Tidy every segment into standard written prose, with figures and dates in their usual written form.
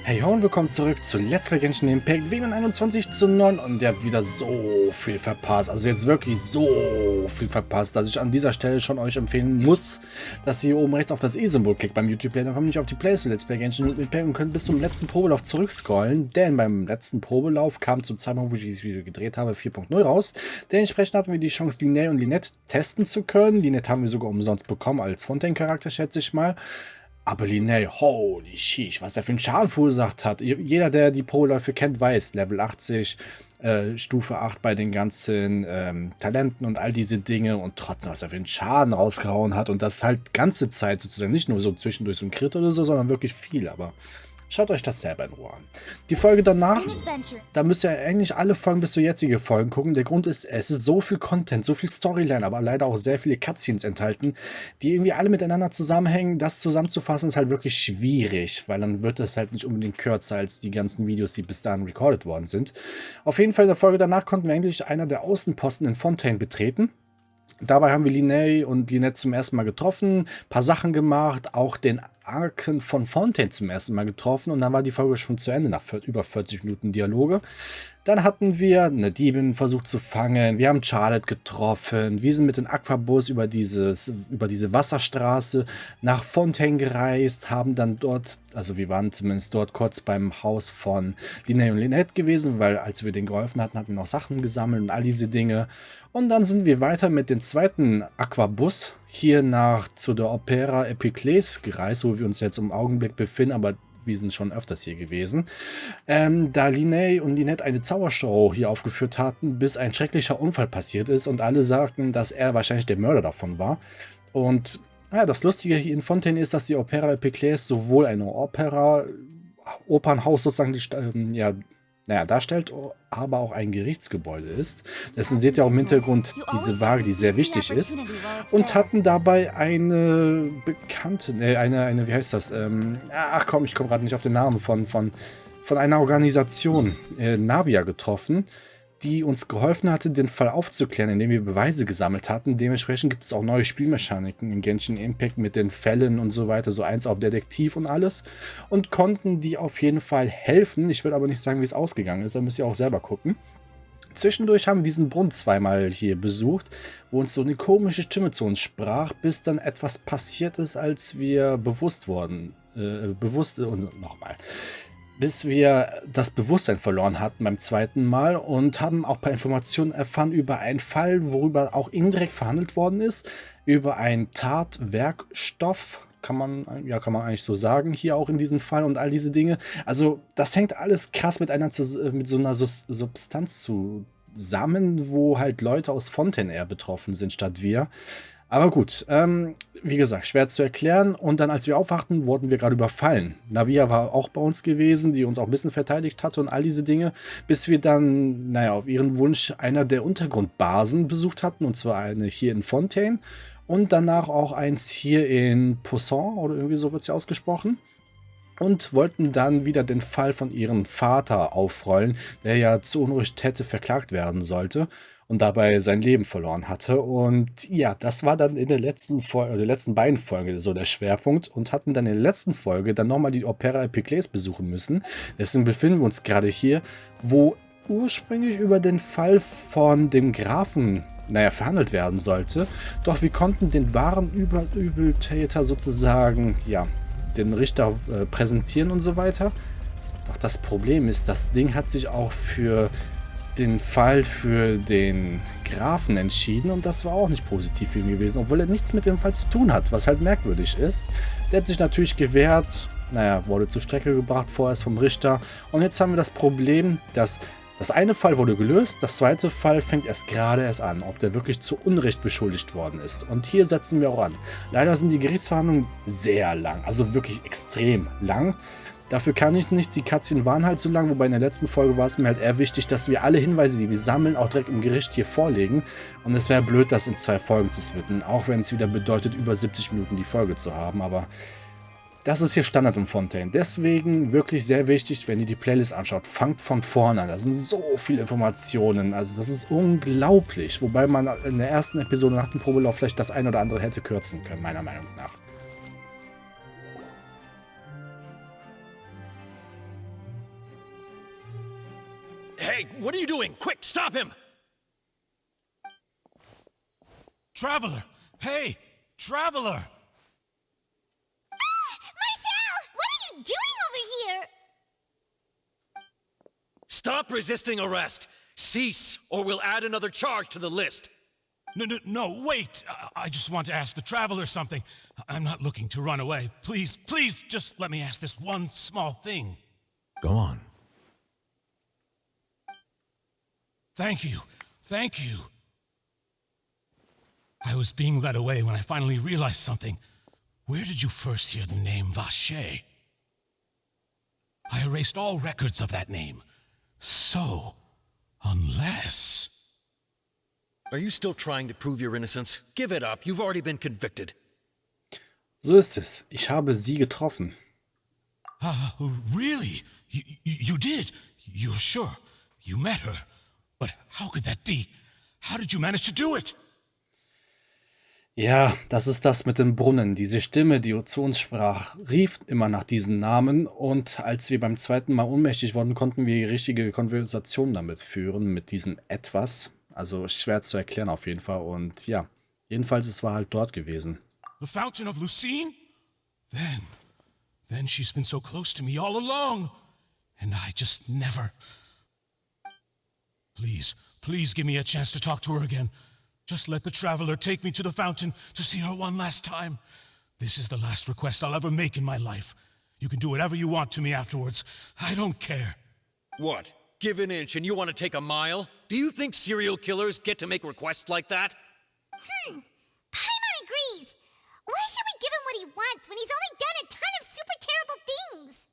Hey ho und willkommen zurück zu Let's Play Genshin Impact wegen 21:9 und ihr habt wieder so viel verpasst, also jetzt wirklich so viel verpasst, dass ich an dieser Stelle schon euch empfehlen muss, dass ihr hier oben rechts auf das E-Symbol klickt beim YouTube-Player, dann kommt nicht auf die Playlist Let's Play Genshin Impact und könnt bis zum letzten Probelauf zurückscrollen, denn beim letzten Probelauf kam zum Zeitpunkt, wo ich dieses Video gedreht habe, 4.0 raus. Dementsprechend hatten wir die Chance, Linnea und Lynette testen zu können. Lynette haben wir sogar umsonst bekommen als Fontaine-Charakter, schätze ich mal. Aber Linnea, holy shit, was der für einen Schaden verursacht hat. Jeder, der die Pro-Läufe kennt, weiß, Level 80, Stufe 8 bei den ganzen Talenten und all diese Dinge und trotzdem, was er für einen Schaden rausgehauen hat und das halt ganze Zeit sozusagen, nicht nur so zwischendurch so ein Crit oder so, sondern wirklich viel, aber schaut euch das selber in Ruhe an. Die Folge danach, da müsst ihr eigentlich alle Folgen bis zur jetzigen Folgen gucken. Der Grund ist, es ist so viel Content, so viel Storyline, aber leider auch sehr viele Cutscenes enthalten, die irgendwie alle miteinander zusammenhängen. Das zusammenzufassen ist halt wirklich schwierig, weil dann wird es halt nicht unbedingt kürzer als die ganzen Videos, die bis dahin recorded worden sind. Auf jeden Fall in der Folge danach konnten wir endlich einer der Außenposten in Fontaine betreten. Dabei haben wir Linnea und Lynette zum ersten Mal getroffen, ein paar Sachen gemacht, auch den Arken von Fontaine zum ersten Mal getroffen und dann war die Folge schon zu Ende nach über 40 Minuten Dialoge. Dann hatten wir eine Diebin versucht zu fangen, wir haben Charlotte getroffen, wir sind mit dem Aquabus über diese Wasserstraße nach Fontaine gereist, haben dann dort, also wir waren zumindest dort kurz beim Haus von Linnea und Lynette gewesen, weil als wir denen geholfen hatten, hatten wir noch Sachen gesammelt und all diese Dinge. Und dann sind wir weiter mit dem zweiten Aquabus hier zu der Opera Epiclese gereist, wo wir uns jetzt im Augenblick befinden, aber wir sind schon öfters hier gewesen. Da Linnea und Lynette eine Zaubershow hier aufgeführt hatten, bis ein schrecklicher Unfall passiert ist und alle sagten, dass er wahrscheinlich der Mörder davon war. Und ja, das Lustige hier in Fontaine ist, dass die Opera Epiclese sowohl eine Opernhaus sozusagen darstellt, aber auch ein Gerichtsgebäude ist. Dessen seht ihr auch im Hintergrund diese Waage, die sehr wichtig ist. Und hatten dabei eine bekannte, wie heißt das? Ach komm, ich komme gerade nicht auf den Namen von einer Organisation, Navia, getroffen, die uns geholfen hatte, den Fall aufzuklären, indem wir Beweise gesammelt hatten. Dementsprechend gibt es auch neue Spielmechaniken in Genshin Impact mit den Fällen und so weiter, so eins auf Detektiv und alles. Und konnten die auf jeden Fall helfen. Ich will aber nicht sagen, wie es ausgegangen ist, da müsst ihr auch selber gucken. Zwischendurch haben wir diesen Brunnen zweimal hier besucht, wo uns so eine komische Stimme zu uns sprach, bis dann etwas passiert ist, als wir bis wir das Bewusstsein verloren hatten beim zweiten Mal und haben auch ein paar Informationen erfahren über einen Fall, worüber auch indirekt verhandelt worden ist, über einen Tatwerkstoff, kann man eigentlich so sagen, hier auch in diesem Fall und all diese Dinge. Also das hängt alles krass mit so einer Substanz zusammen, wo halt Leute aus Fontaine eher betroffen sind, statt wir. Aber gut, wie gesagt, schwer zu erklären. Und dann, als wir aufwachten, wurden wir gerade überfallen. Navia war auch bei uns gewesen, die uns auch ein bisschen verteidigt hatte und all diese Dinge, bis wir dann, auf ihren Wunsch einer der Untergrundbasen besucht hatten, und zwar eine hier in Fontaine und danach auch eins hier in Poisson, oder irgendwie so wird es ja ausgesprochen. Und wollten dann wieder den Fall von ihrem Vater aufrollen, der ja zu Unrecht hätte verklagt werden sollte und dabei sein Leben verloren hatte. Und ja, das war dann in der letzten beiden Folgen so der Schwerpunkt und hatten dann in der letzten Folge dann nochmal die Opera Epiclese besuchen müssen. Deswegen befinden wir uns gerade hier, wo ursprünglich über den Fall von dem Grafen verhandelt werden sollte. Doch wir konnten den wahren Übeltäter sozusagen, den Richter präsentieren und so weiter. Doch das Problem ist, das Ding hat sich auch für den Fall für den Grafen entschieden und das war auch nicht positiv für ihn gewesen, obwohl er nichts mit dem Fall zu tun hat, was halt merkwürdig ist. Der hat sich natürlich gewehrt, wurde zur Strecke gebracht, vorerst vom Richter und jetzt haben wir das Problem, dass das eine Fall wurde gelöst, das zweite Fall fängt erst an, ob der wirklich zu Unrecht beschuldigt worden ist. Und hier setzen wir auch an. Leider sind die Gerichtsverhandlungen sehr lang, also wirklich extrem lang. Dafür kann ich nichts, die Cutscene waren halt so lang, wobei in der letzten Folge war es mir halt eher wichtig, dass wir alle Hinweise, die wir sammeln, auch direkt im Gericht hier vorlegen. Und es wäre blöd, das in 2 Folgen zu splitten, auch wenn es wieder bedeutet, über 70 Minuten die Folge zu haben, aber das ist hier Standard in Fontaine. Deswegen wirklich sehr wichtig, wenn ihr die Playlist anschaut, fangt von vorne an. Da sind so viele Informationen, also das ist unglaublich. Wobei man in der ersten Episode nach dem Probelauf vielleicht das ein oder andere hätte kürzen können, meiner Meinung nach. Hey, what are you doing? Quick, stop him! Traveler! Hey! Traveler! Marcel! What are you doing over here? Stop resisting arrest! Cease, or we'll add another charge to the list. No, wait! I just want to ask the Traveler something. I'm not looking to run away. Please, just let me ask this one small thing. Go on. Thank you. I was being led away when I finally realized something. Where did you first hear the name Vacher? I erased all records of that name. So, unless... Are you still trying to prove your innocence? Give it up, you've already been convicted. So ist es. Ich habe sie getroffen. Really? You did? You're sure? You met her? But how could that be? How did you manage to do it? Ja, das ist das mit dem Brunnen. Diese Stimme, die zu uns sprach, rief immer nach diesen Namen. Und als wir beim zweiten Mal ohnmächtig wurden, konnten wir die richtige Konversation damit führen, mit diesem Etwas. Also schwer zu erklären auf jeden Fall. Und ja, jedenfalls, es war halt dort gewesen. The Fountain of Lucine? Then she's been so close to me all along. And I just never... Please give me a chance to talk to her again. Just let the Traveler take me to the fountain to see her one last time. This is the last request I'll ever make in my life. You can do whatever you want to me afterwards. I don't care. What? Give an inch and you want to take a mile? Do you think serial killers get to make requests like that? Paimon agrees. Why should we give him what he wants when he's only done a ton of super terrible things?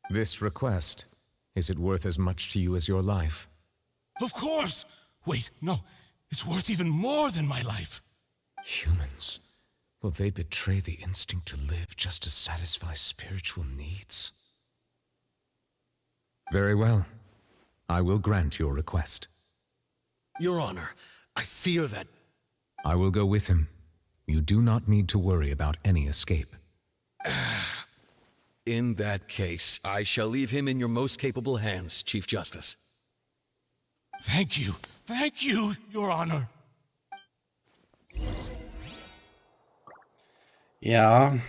This request, is it worth as much to you as your life? Of course! Wait, no. It's worth even more than my life. Humans, will they betray the instinct to live just to satisfy spiritual needs? Very well. I will grant your request. Your Honor, I fear that... I will go with him. You do not need to worry about any escape. In that case, I shall leave him in your most capable hands, Chief Justice. Thank you, Your Honor. Ja,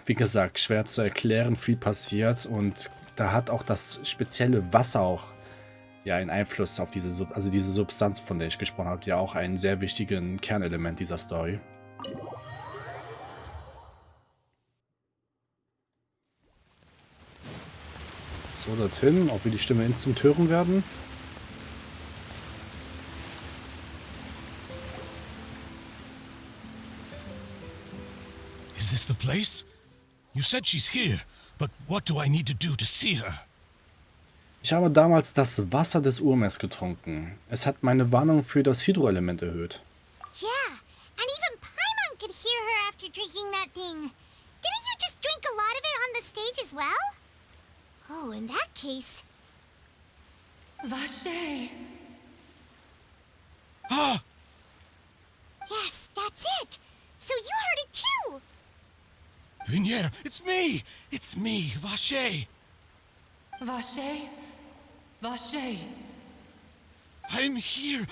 wie gesagt, schwer zu erklären, viel passiert und da hat auch das spezielle Wasser auch ja einen Einfluss auf diese Substanz, von der ich gesprochen habe, ja auch einen sehr wichtigen Kernelement dieser Story. So, dorthin, ob wir die Stimme instant hören werden. Is this the place? You said she's here, but what do I need to do to see her? Ich habe damals das Wasser des Urmeers getrunken. Es hat meine Warnung für das Hydroelement erhöht. Yeah, and even Paimon could hear her after drinking that thing. Didn't you just drink a lot of it on the stage as well? Oh, in that case... Vacher. Ah! Yes, that's it! So you heard it too! Vignier, it's me! It's me, Vacher! Vacher? Vacher. I'm here!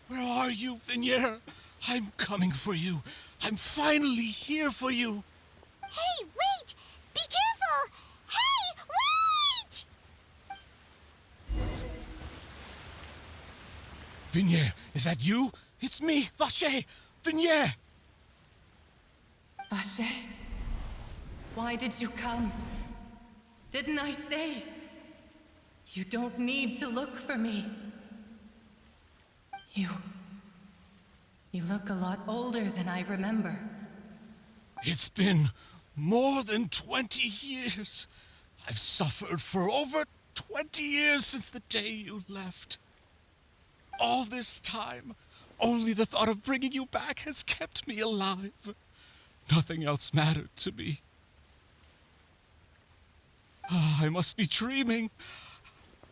Where are you, Vignier? I'm coming for you. I'm finally here for you. Hey, wait! Be careful! Hey, wait! Vignier, is that you? It's me, Vacher! Vignier! Vacher? Why did you come? Didn't I say? You don't need to look for me. You look a lot older than I remember. It's been more than 20 years. I've suffered for over 20 years since the day you left. All this time, only the thought of bringing you back has kept me alive. Nothing else mattered to me. I must be dreaming.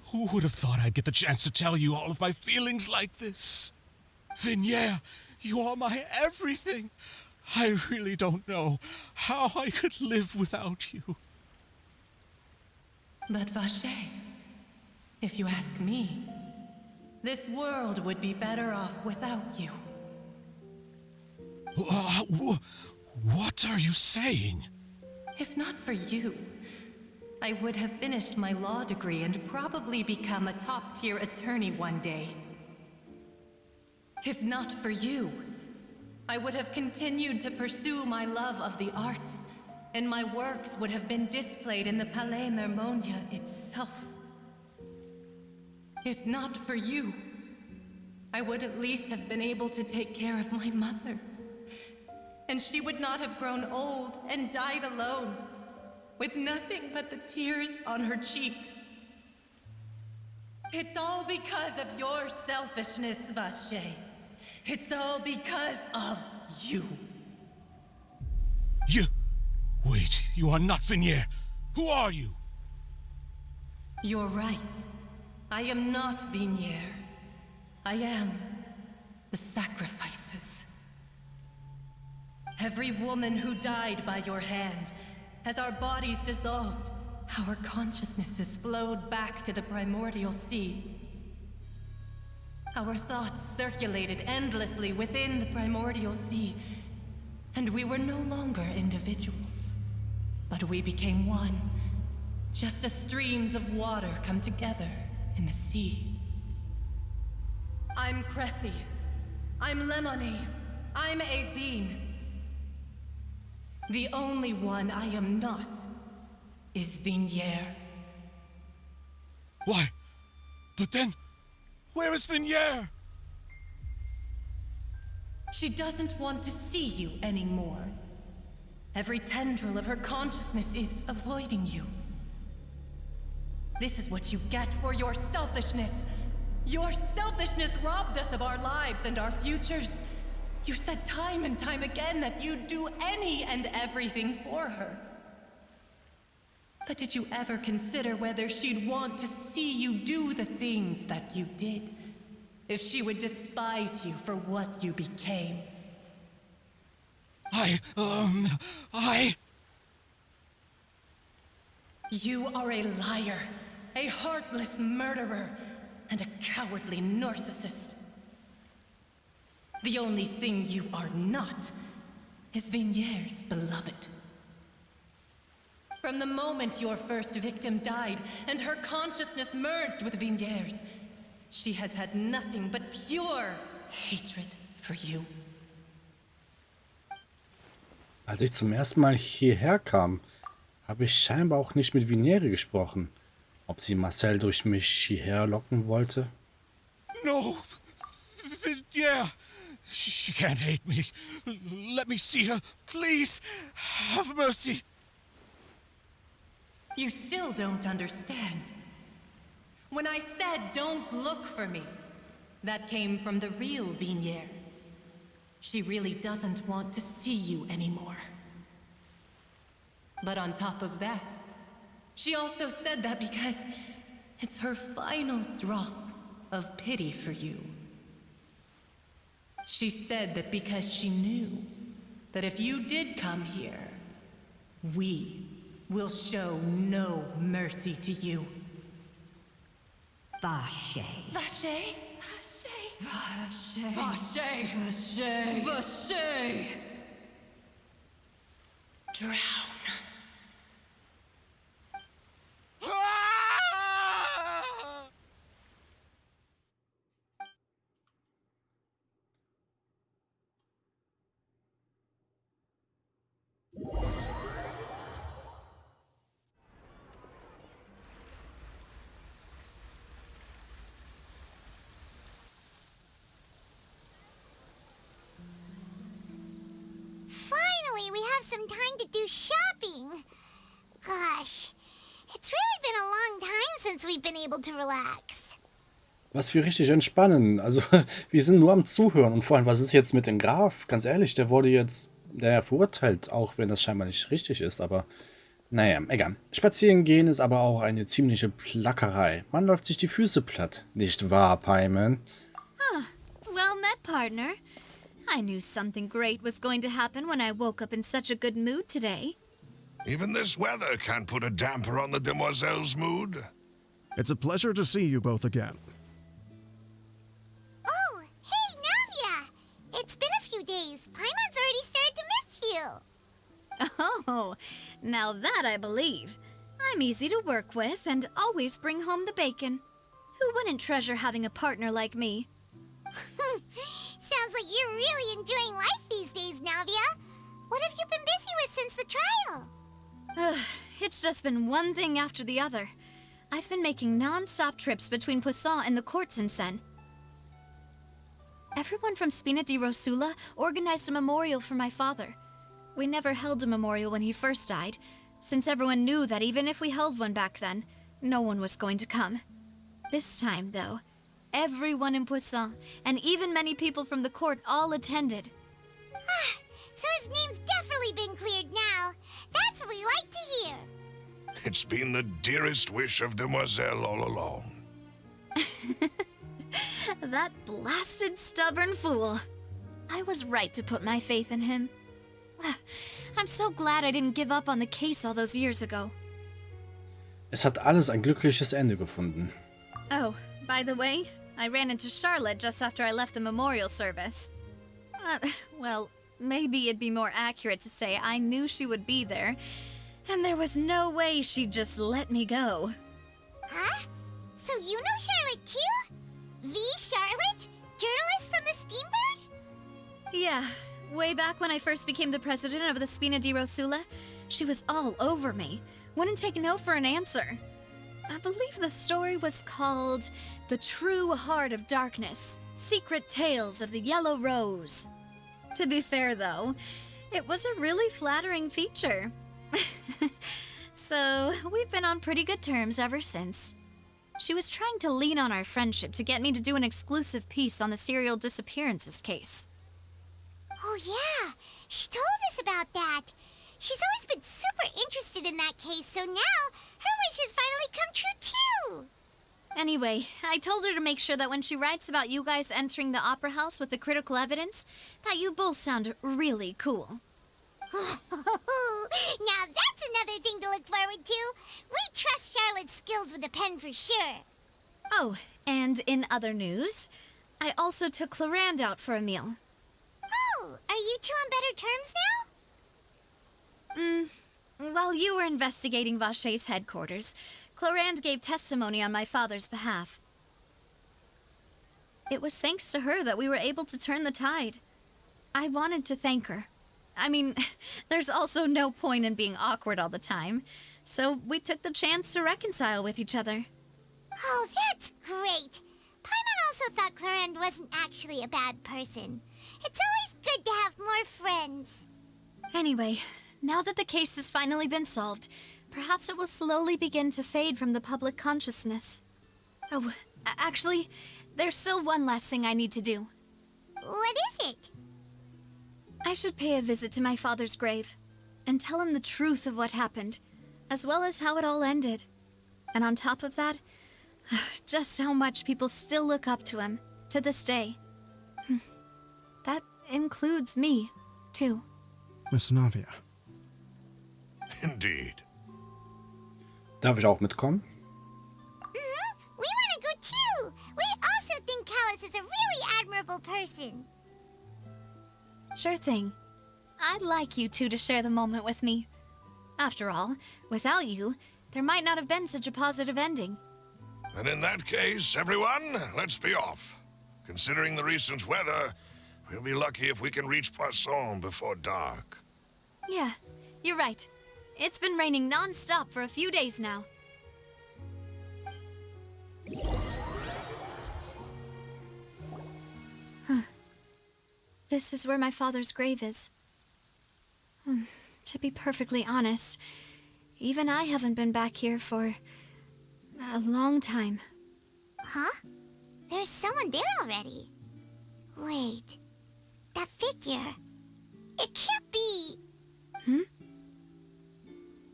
Who would have thought I'd get the chance to tell you all of my feelings like this? Vignier, you are my everything. I really don't know how I could live without you. But Vacher, If you ask me, this world would be better off without you. What are you saying? If not for you, I would have finished my law degree and probably become a top-tier attorney one day. If not for you, I would have continued to pursue my love of the arts, and my works would have been displayed in the Palais Mermonia itself. If not for you, I would at least have been able to take care of my mother. And she would not have grown old and died alone, with nothing but the tears on her cheeks. It's all because of your selfishness, Vache. It's all because of you. Wait, you are not Vignier. Who are you? You're right. I am not Vignier. I am the sacrifices. Every woman who died by your hand, as our bodies dissolved, our consciousnesses flowed back to the primordial sea. Our thoughts circulated endlessly within the primordial sea, and we were no longer individuals, but we became one, just as streams of water come together in the sea. I'm Cressy. I'm Lemony. I'm Azine. The only one I am not is Vignier. Why? But then, where is Vignier? She doesn't want to see you anymore. Every tendril of her consciousness is avoiding you. This is what you get for your selfishness. Your selfishness robbed us of our lives and our futures. You said time and time again that you'd do any and everything for her. But did you ever consider whether she'd want to see you do the things that you did? If she would despise you for what you became? You are a liar, a heartless murderer, and a cowardly narcissist. The only thing you are not is Vignier's beloved. From the moment your first victim died and her consciousness merged with Vignier's, she has had nothing but pure hatred for you. Als ich zum ersten Mal hierher kam, habe ich scheinbar auch nicht mit Vignere gesprochen. Ob sie Marcel durch mich hierher locken wollte? No! Vignier! She can't hate me. Let me see her, please. Have mercy. You still don't understand. When I said don't look for me, that came from the real Vignier. She really doesn't want to see you anymore. But on top of that, she also said that because it's her final drop of pity for you. She said that because she knew that if you did come here, we will show no mercy to you. Vache. Vache? Vache? Vache? Vache? Vache? Drown. Finally, we have some time to do shopping. Gosh, it's really been a long time since we've been able to relax. Was für richtig entspannen. Also, wir sind nur am Zuhören. Und vor allem, was ist jetzt mit dem Graf? Ganz ehrlich, der wurde jetzt verurteilt, auch wenn das scheinbar nicht richtig ist. Aber naja, egal. Spazieren gehen ist aber auch eine ziemliche Plackerei. Man läuft sich die Füße platt. Nicht wahr, Paimon? Well met, partner. I knew something great was going to happen when I woke up in such a good mood today. Even this weather can't put a damper on the demoiselle's mood. It's a pleasure to see you both again. Oh, hey, Navia! It's been a few days. Paimon's already started to miss you. Oh, now that I believe. I'm easy to work with and always bring home the bacon. Who wouldn't treasure having a partner like me? Sounds like you're really enjoying life these days, Navia. What have you been busy with since the trial? It's just been one thing after the other. I've been making non-stop trips between Poisson and the courts in Sen. Everyone from Spina di Rosula organized a memorial for my father. We never held a memorial when he first died, since everyone knew that even if we held one back then, no one was going to come. This time, though, everyone in Poisson, and even many people from the court, all attended. So his name's definitely been cleared now. That's what we like to hear. It's been the dearest wish of Demoiselle all along. That blasted stubborn fool. I was right to put my faith in him. I'm so glad I didn't give up on the case all those years ago. Es hat alles ein glückliches Ende gefunden. Oh, by the way, I ran into Charlotte just after I left the memorial service. Well, maybe it'd be more accurate to say I knew she would be there, and there was no way she'd just let me go. Huh? So you know Charlotte too? The Charlotte? Journalist from the Steambird? Yeah, way back when I first became the president of the Spina di Rosula, she was all over me. Wouldn't take no for an answer. I believe the story was called The True Heart of Darkness, Secret Tales of the Yellow Rose. To be fair, though, it was a really flattering feature. So, we've been on pretty good terms ever since. She was trying to lean on our friendship to get me to do an exclusive piece on the serial disappearances case. Oh yeah, she told us about that. She's always been super interested in that case, so now her wish has finally come true too. Anyway, I told her to make sure that when she writes about you guys entering the opera house with the critical evidence, that you both sound really cool. Now that's another thing to look forward to. We trust Charlotte's skills with a pen for sure. Oh, and in other news, I also took Clarande out for a meal. Oh, are you two on better terms now? While you were investigating Vacher's headquarters, Clarande gave testimony on my father's behalf. It was thanks to her that we were able to turn the tide. I wanted to thank her. I mean, there's also no point in being awkward all the time, so we took the chance to reconcile with each other. Oh, that's great. Paimon also thought Clarande wasn't actually a bad person. It's always good to have more friends. Anyway, now that the case has finally been solved, perhaps it will slowly begin to fade from the public consciousness. Oh, actually, there's still one last thing I need to do. What is it? I should pay a visit to my father's grave and tell him the truth of what happened, as well as how it all ended. And on top of that, just how much people still look up to him to this day. That includes me, too. Miss Navia. Indeed. Darf ich auch mitkommen? We want to go too. We also think Calla is a really admirable person. Sure thing. I'd like you two to share the moment with me. After all, without you, there might not have been such a positive ending. And in that case, everyone, let's be off. Considering the recent weather, we'll be lucky if we can reach Poisson before dark. Yeah, you're right. It's been raining non-stop for a few days now. This is where my father's grave is. To be perfectly honest, even I haven't been back here for a long time. Huh? There's someone there already. Wait. That figure. It can't be...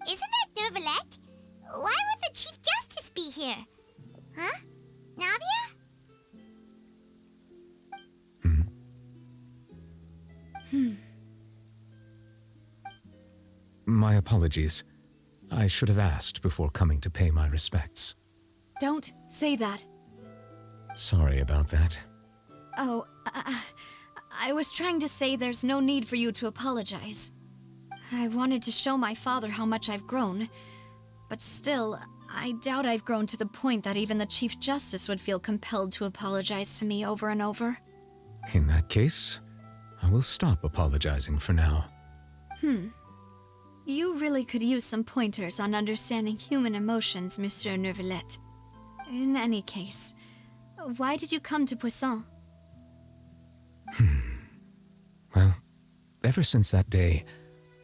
Isn't that Neuvillette? Why would the Chief Justice be here? Huh? Navia? My apologies. I should have asked before coming to pay my respects. don't say that. Sorry about that. Oh, I was trying to say there's no need for you to apologize. I wanted to show my father how much I've grown, but still, I doubt I've grown to the point that even the Chief Justice would feel compelled to apologize to me over and over. In that case, I will stop apologizing for now. You really could use some pointers on understanding human emotions, Monsieur Neuvillette. In any case, why did you come to Poisson? Well, ever since that day,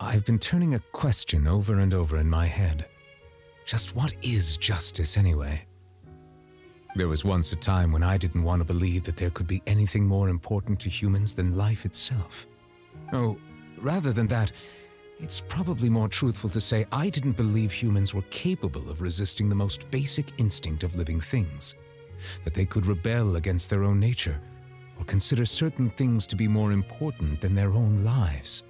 I've been turning a question over and over in my head. Just what is justice anyway? There was once a time when I didn't want to believe that there could be anything more important to humans than life itself. Oh, rather than that, it's probably more truthful to say I didn't believe humans were capable of resisting the most basic instinct of living things, that they could rebel against their own nature, or consider certain things to be more important than their own lives.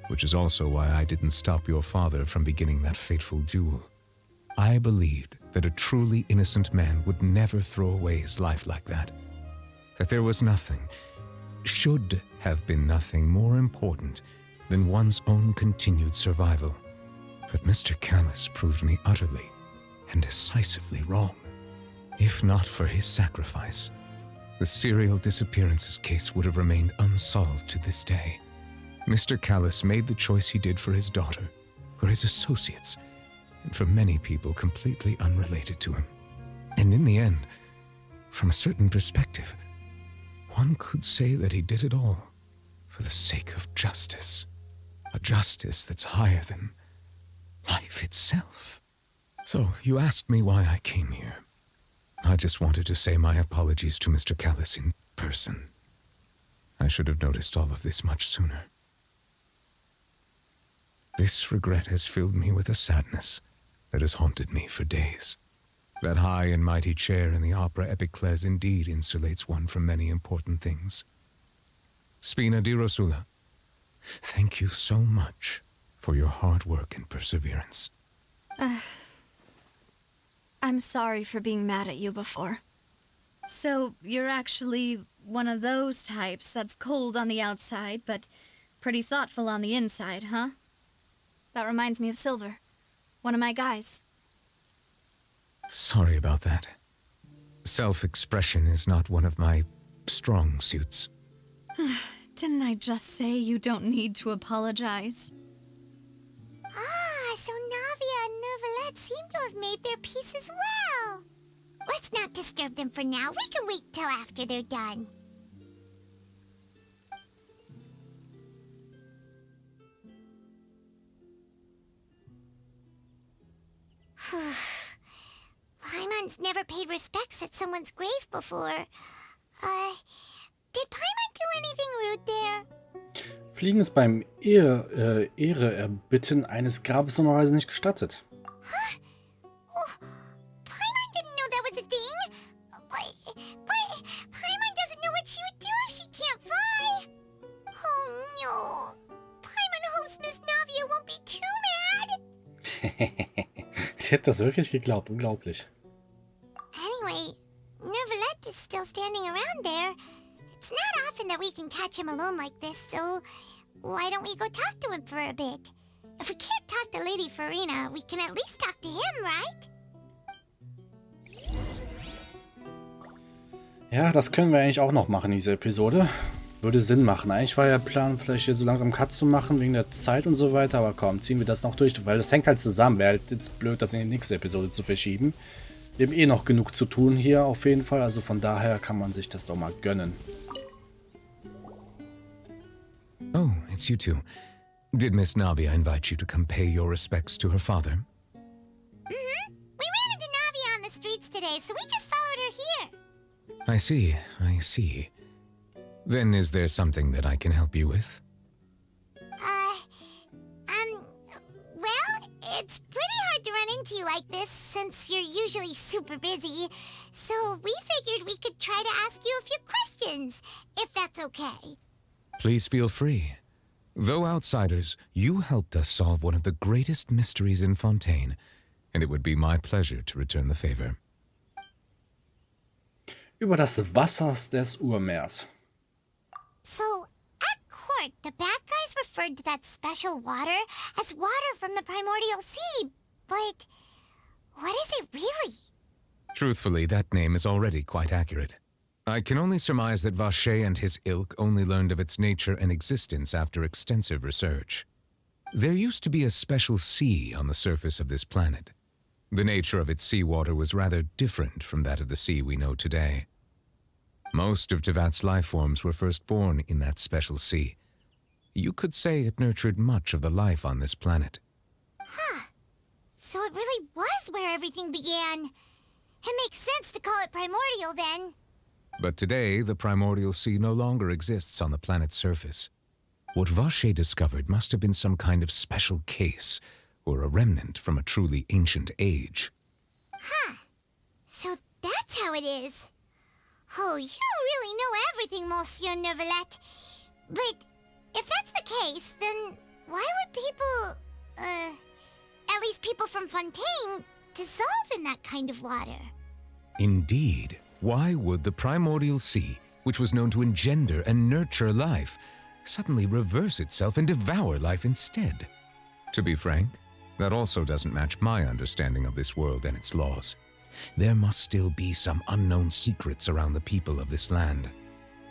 Which is also why I didn't stop your father from beginning that fateful duel. I believed that a truly innocent man would never throw away his life like that. That there was nothing, should have been nothing more important than one's own continued survival. But Mr. Callas proved me utterly and decisively wrong. If not for his sacrifice, the serial disappearances case would have remained unsolved to this day. Mr. Callas made the choice he did for his daughter, for his associates, and for many people completely unrelated to him. And in the end, from a certain perspective, one could say that he did it all for the sake of justice. A justice that's higher than life itself. So, you asked me why I came here. I just wanted to say my apologies to Mr. Callas in person. I should have noticed all of this much sooner. This regret has filled me with a sadness that has haunted me for days. That high and mighty chair in the opera Epiclese indeed insulates one from many important things. Spina di Rosula, thank you so much for your hard work and perseverance. I'm sorry for being mad at you before. So, you're actually one of those types that's cold on the outside, but pretty thoughtful on the inside, huh? That reminds me of Silver, one of my guys. Sorry about that. Self-expression is not one of my strong suits. Didn't I just say you don't need to apologize? Ah, so Navia and Neuvillette seem to have made their peace as well. Let's not disturb them for now. We can wait till after they're done. Paimon's never paid respects at someone's grave before. Did Paimon do anything rude there? Fliegen ist beim Ehre erbitten eines Grabes normalerweise nicht gestattet. Huh? Oh, Paimon didn't know that was a thing. But Paimon doesn't know what she would do if she can't fly. Oh no. Paimon hopes Miss Navia won't be too mad. Sie hätte das wirklich geglaubt, unglaublich. Anyway, Neuvillette is still standing around there. It's not often that we can catch him alone like this, so why don't we go talk to him for a bit? If we can't talk to Lady Farina, we can at least talk to him, right? Ja, das können wir eigentlich auch noch machen, diese Episode. Würde Sinn machen. Eigentlich war ja Plan, vielleicht jetzt so langsam Cut zu machen, wegen der Zeit und so weiter, aber komm, ziehen wir das noch durch, weil das hängt halt zusammen. Wäre halt jetzt blöd, das in die nächste Episode zu verschieben. Wir haben eh noch genug zu tun hier auf jeden Fall, also von daher kann man sich das doch mal gönnen. Oh, it's you two. Did Miss Navia invite you to come pay your respects to her father? We ran into Navia on the streets today, so we just followed her here. I see, I see. Then is there something that I can help you with? Well, it's pretty hard to run into you like this since you're usually super busy. So we figured we could try to ask you a few questions, if that's okay. Please feel free. Though outsiders, you helped us solve one of the greatest mysteries in Fontaine, and it would be my pleasure to return the favor. über das Wasser des Urmeers. So, at court, the bad guys referred to that special water as water from the primordial sea, but what is it really? Truthfully, that name is already quite accurate. I can only surmise that Vacher and his ilk only learned of its nature and existence after extensive research. There used to be a special sea on the surface of this planet. The nature of its seawater was rather different from that of the sea we know today. Most of Tevat's life forms were first born in that special sea. You could say it nurtured much of the life on this planet. Huh. So it really was where everything began. It makes sense to call it primordial then. But today, the primordial sea no longer exists on the planet's surface. What Vacher discovered must have been some kind of special case, or a remnant from a truly ancient age. Huh. So that's how it is. Oh, you really know everything, Monsieur Neuvillette. But if that's the case, then why would people, at least people from Fontaine, dissolve in that kind of water? Indeed. Why would the primordial sea, which was known to engender and nurture life, suddenly reverse itself and devour life instead? To be frank, that also doesn't match my understanding of this world and its laws. There must still be some unknown secrets around the people of this land.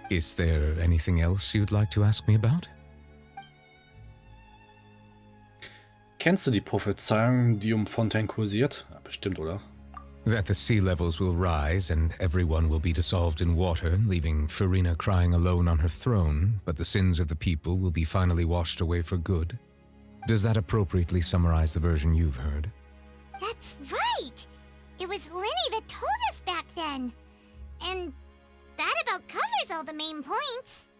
Is there anything else you'd like to ask me about? Kennst du die Prophezeiung, die Fontaine kursiert? Ja, bestimmt, oder? That the sea levels will rise and everyone will be dissolved in water, leaving Farina crying alone on her throne, but the sins of the people will be finally washed away for good. Does that appropriately summarize the version you've heard? That's right! It was Linny that told us back then. And that about covers all the main points.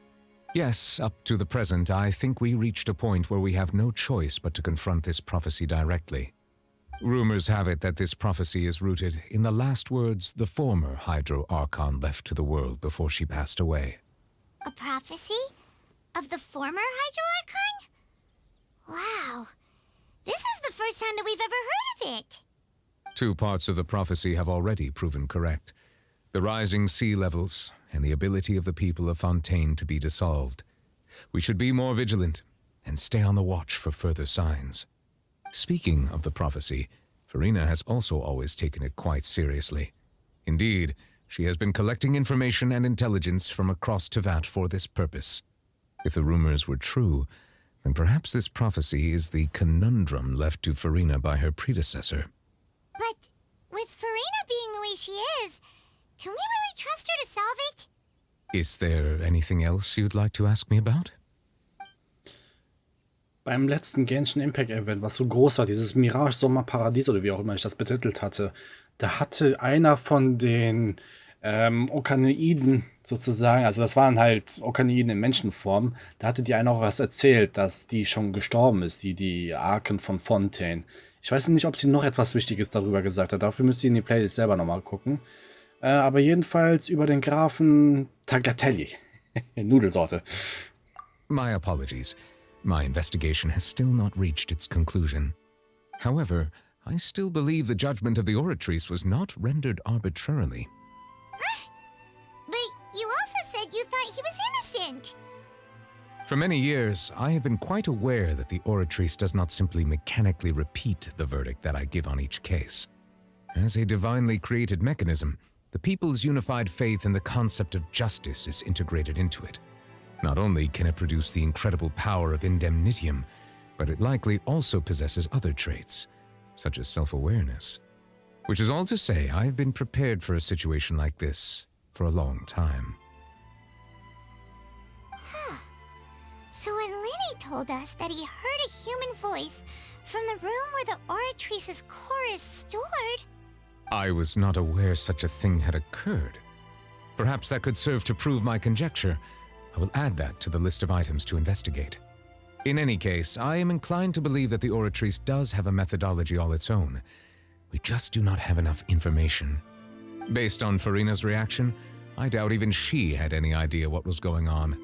Yes, up to the present, I think we reached a point where we have no choice but to confront this prophecy directly. Rumors have it that this prophecy is rooted in the last words the former Hydro Archon left to the world before she passed away. A prophecy? Of the former Hydro Archon? Wow. This is the first time that we've ever heard of it. Two parts of the prophecy have already proven correct. The rising sea levels and the ability of the people of Fontaine to be dissolved. We should be more vigilant and stay on the watch for further signs. Speaking of the prophecy, Farina has also always taken it quite seriously. Indeed, she has been collecting information and intelligence from across Tevat for this purpose. If the rumors were true, then perhaps this prophecy is the conundrum left to Farina by her predecessor. But with Farina being the way she is, can we really trust her to solve it? Is there anything else you'd like to ask me about? Beim letzten Genshin Impact Event, was so groß war, dieses Mirage Sommerparadies oder wie auch immer ich das betitelt hatte, da hatte einer von den Okanoiden sozusagen, also das waren halt Okanoiden in Menschenform, da hatte die einer auch was erzählt, dass die schon gestorben ist, die Arken von Fontaine. Ich weiß nicht, ob sie noch etwas Wichtiges darüber gesagt hat, dafür müsst ihr in die Playlist selber nochmal gucken. Aber jedenfalls über den Grafen Tagliatelle, Nudelsorte. My apologies. My investigation has still not reached its conclusion. However, I still believe the judgment of the Oratrice was not rendered arbitrarily. But you also said you thought he was innocent. For many years, I have been quite aware that the Oratrice does not simply mechanically repeat the verdict that I give on each case. As a divinely created mechanism, the people's unified faith in the concept of justice is integrated into it. Not only can it produce the incredible power of indemnitium, but it likely also possesses other traits, such as self-awareness. Which is all to say, I have been prepared for a situation like this for a long time. Huh. So when Linny told us that he heard a human voice from the room where the Oratrice's core is stored... I was not aware such a thing had occurred. Perhaps that could serve to prove my conjecture. I will add that to the list of items to investigate. In any case, I am inclined to believe that the Oratrice does have a methodology all its own. We just do not have enough information. Based on Farina's reaction, I doubt even she had any idea what was going on.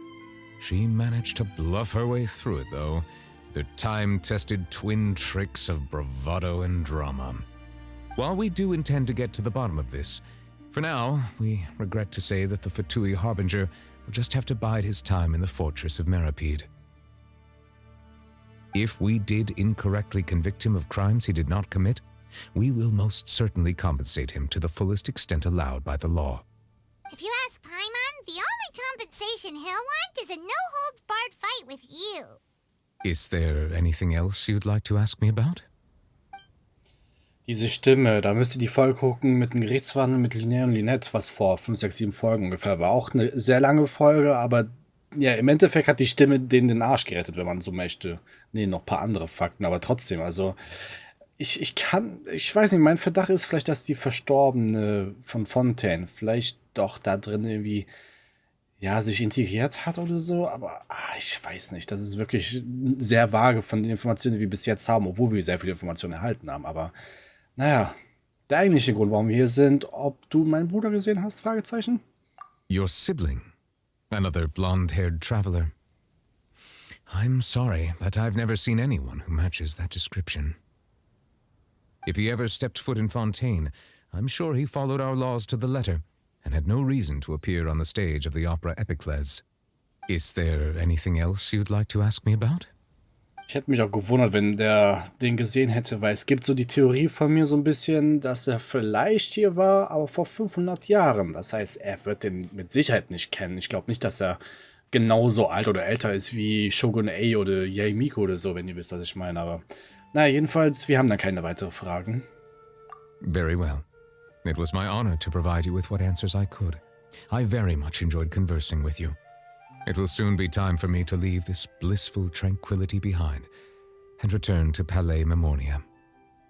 She managed to bluff her way through it, though, with her time-tested twin tricks of bravado and drama. While we do intend to get to the bottom of this, For now, we regret to say that the Fatui Harbinger will just have to bide his time in the fortress of Meripede. If we did incorrectly convict him of crimes he did not commit, we will most certainly compensate him to the fullest extent allowed by the law. If you ask Paimon, the only compensation he'll want is a no-holds-barred fight with you. Is there anything else you'd like to ask me about? Diese Stimme, da müsst ihr die Folge gucken mit dem Gerichtsverhandlung mit Linnea und Lynette, was vor 5, 6, 7 Folgen ungefähr war. Auch eine sehr lange Folge, aber ja, im Endeffekt hat die Stimme denen den Arsch gerettet, wenn man so möchte. Nee, noch ein paar andere Fakten, aber trotzdem, also ich weiß nicht, mein Verdacht ist vielleicht, dass die Verstorbene von Fontaine vielleicht doch da drin irgendwie, ja, sich integriert hat oder so, aber ich weiß nicht, das ist wirklich sehr vage von den Informationen, die wir bis jetzt haben, obwohl wir sehr viele Informationen erhalten haben, aber naja, der eigentliche Grund, warum wir hier sind, ob du meinen Bruder gesehen hast, Fragezeichen? Your sibling? Another blonde-haired traveler? I'm sorry, but I've never seen anyone who matches that description. If he ever stepped foot in Fontaine, I'm sure he followed our laws to the letter and had no reason to appear on the stage of the opera Epicles. Is there anything else you'd like to ask me about? Ich hätte mich auch gewundert, wenn der den gesehen hätte, weil es gibt so die Theorie von mir so ein bisschen, dass er vielleicht hier war, aber vor 500 Jahren. Das heißt, er wird den mit Sicherheit nicht kennen. Ich glaube nicht, dass er genauso alt oder älter ist wie Shogun A oder Yaemiko oder so, wenn ihr wisst, was ich meine. Aber naja, jedenfalls, wir haben dann keine weiteren Fragen. Very well. It was my honor to provide you with what answers I could. I very much enjoyed conversing with you. It will soon be time for me to leave this blissful tranquility behind and return to Palais Memoria.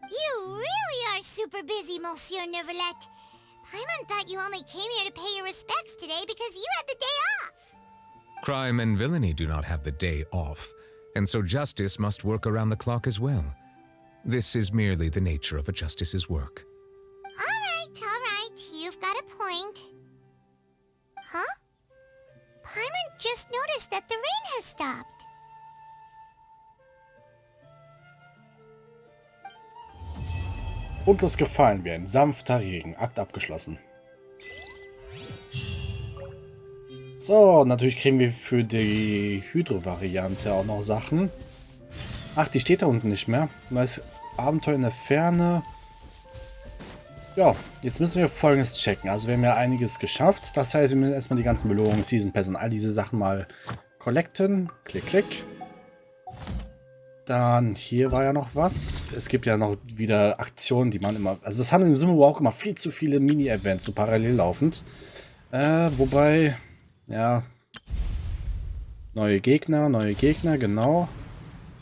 You really are super busy, Monsieur Neuvillette. Paimon thought you only came here to pay your respects today because you had the day off. Crime and villainy do not have the day off, and so justice must work around the clock as well. This is merely the nature of a justice's work. All right, you've got a point. Huh? Paimon just noticed that the rain has stopped. Grundlos gefallen wie ein sanfter Regen. Akt abgeschlossen. So, natürlich kriegen wir für die Hydro-Variante auch noch Sachen. Ach, die steht da unten nicht mehr. Neues Abenteuer in der Ferne. Ja, jetzt müssen wir Folgendes checken. Also wir haben ja einiges geschafft. Das heißt, wir müssen erstmal die ganzen Belohnungen, Season Pass und all diese Sachen mal collecten. Klick, klick. Dann hier war ja noch was. Es gibt ja noch wieder Aktionen, die man immer... Also das haben im Summe auch immer viel zu viele Mini-Events, so parallel laufend. Wobei... Ja. Neue Gegner, genau.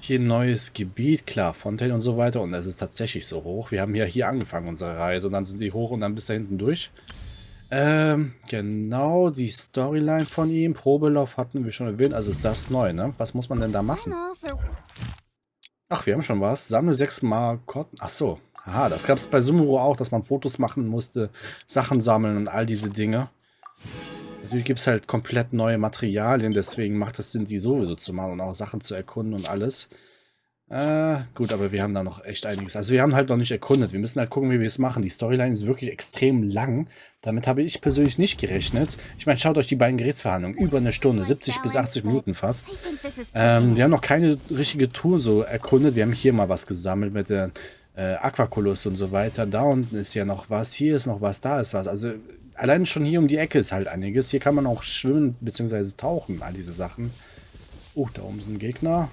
Hier ein neues Gebiet, klar, Fontaine und so weiter. Und es ist tatsächlich so hoch. Wir haben ja hier angefangen, unsere Reise. Und dann sind die hoch und dann bis da hinten durch. Genau, die Storyline von ihm. Probelauf hatten wir schon erwähnt. Also ist das neu, ne? Was muss man denn da machen? Ach, wir haben schon was. Sammle 6 Makotten. Ach so. Aha, das gab es bei Sumuro auch, dass man Fotos machen musste, Sachen sammeln und all diese Dinge. Natürlich gibt es halt komplett neue Materialien, deswegen macht es Sinn, die sowieso zu machen und auch Sachen zu erkunden und alles. Gut, aber wir haben da noch echt einiges. Also wir haben halt noch nicht erkundet. Wir müssen halt gucken, wie wir es machen. Die Storyline ist wirklich extrem lang. Damit habe ich persönlich nicht gerechnet. Ich meine, schaut euch die beiden Gerichtsverhandlungen. Über eine Stunde, 70 bis 80 Minuten fast. Wir haben noch keine richtige Tour so erkundet. Wir haben hier mal was gesammelt mit der Aquaculus und so weiter. Da unten ist ja noch was. Hier ist noch was, da ist was. Also allein schon hier um die Ecke ist halt einiges. Hier kann man auch schwimmen bzw. tauchen, all diese Sachen. Da oben ist ein Gegner.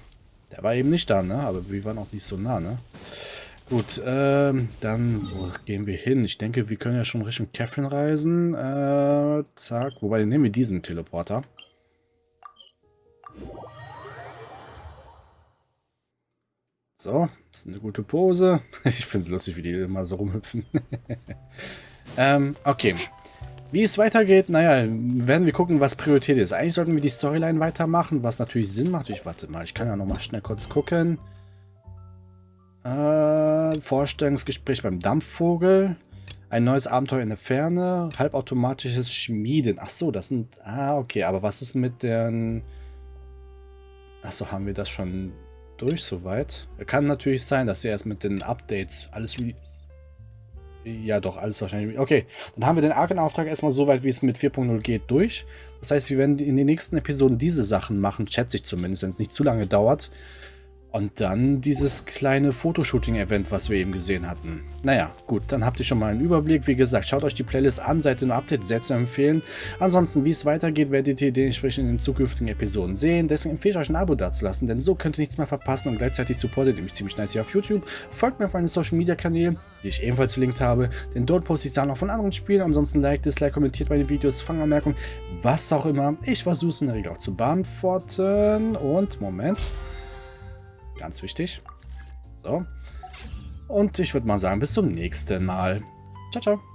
Der war eben nicht da, ne? Aber wir waren auch nicht so nah, ne? Gut, dann wo gehen wir hin? Ich denke, wir können ja schon Richtung Catherine reisen. Zack. Wobei, nehmen wir diesen Teleporter. So, das ist eine gute Pose. Ich finde es lustig, wie die immer so rumhüpfen. Okay. Wie es weitergeht, naja, werden wir gucken, was Priorität ist. Eigentlich sollten wir die Storyline weitermachen, was natürlich Sinn macht. Warte mal, ich kann ja nochmal schnell kurz gucken. Vorstellungsgespräch beim Dampfvogel. Ein neues Abenteuer in der Ferne. Halbautomatisches Schmieden. Ach so, das sind... okay, aber was ist mit den... Ach so, haben wir das schon durch soweit? Kann natürlich sein, dass sie erst mit den Updates alles Ja, doch, alles wahrscheinlich. Okay, dann haben wir den Arkenauftrag erstmal so weit, wie es mit 4.0 geht, durch. Das heißt, wir werden in den nächsten Episoden diese Sachen machen, schätze ich zumindest, wenn es nicht zu lange dauert. Und dann dieses kleine Fotoshooting-Event, was wir eben gesehen hatten. Naja, gut, dann habt ihr schon mal einen Überblick. Wie gesagt, schaut euch die Playlist an, seid ihr nur Update, sehr zu empfehlen. Ansonsten, wie es weitergeht, werdet ihr dementsprechend in den zukünftigen Episoden sehen. Deswegen empfehle ich euch ein Abo dazulassen, denn so könnt ihr nichts mehr verpassen und gleichzeitig supportet ihr mich ziemlich nice hier auf YouTube. Folgt mir auf meinen Social-Media-Kanälen, die ich ebenfalls verlinkt habe, denn dort poste ich Sachen auch von anderen Spielen. Ansonsten liked, dislike, kommentiert meine Videos, Fanganmerkungen, was auch immer. Ich versuche es in der Regel auch zu beantworten. Und, Moment. Ganz wichtig. So. Und ich würde mal sagen, bis zum nächsten Mal. Ciao, ciao.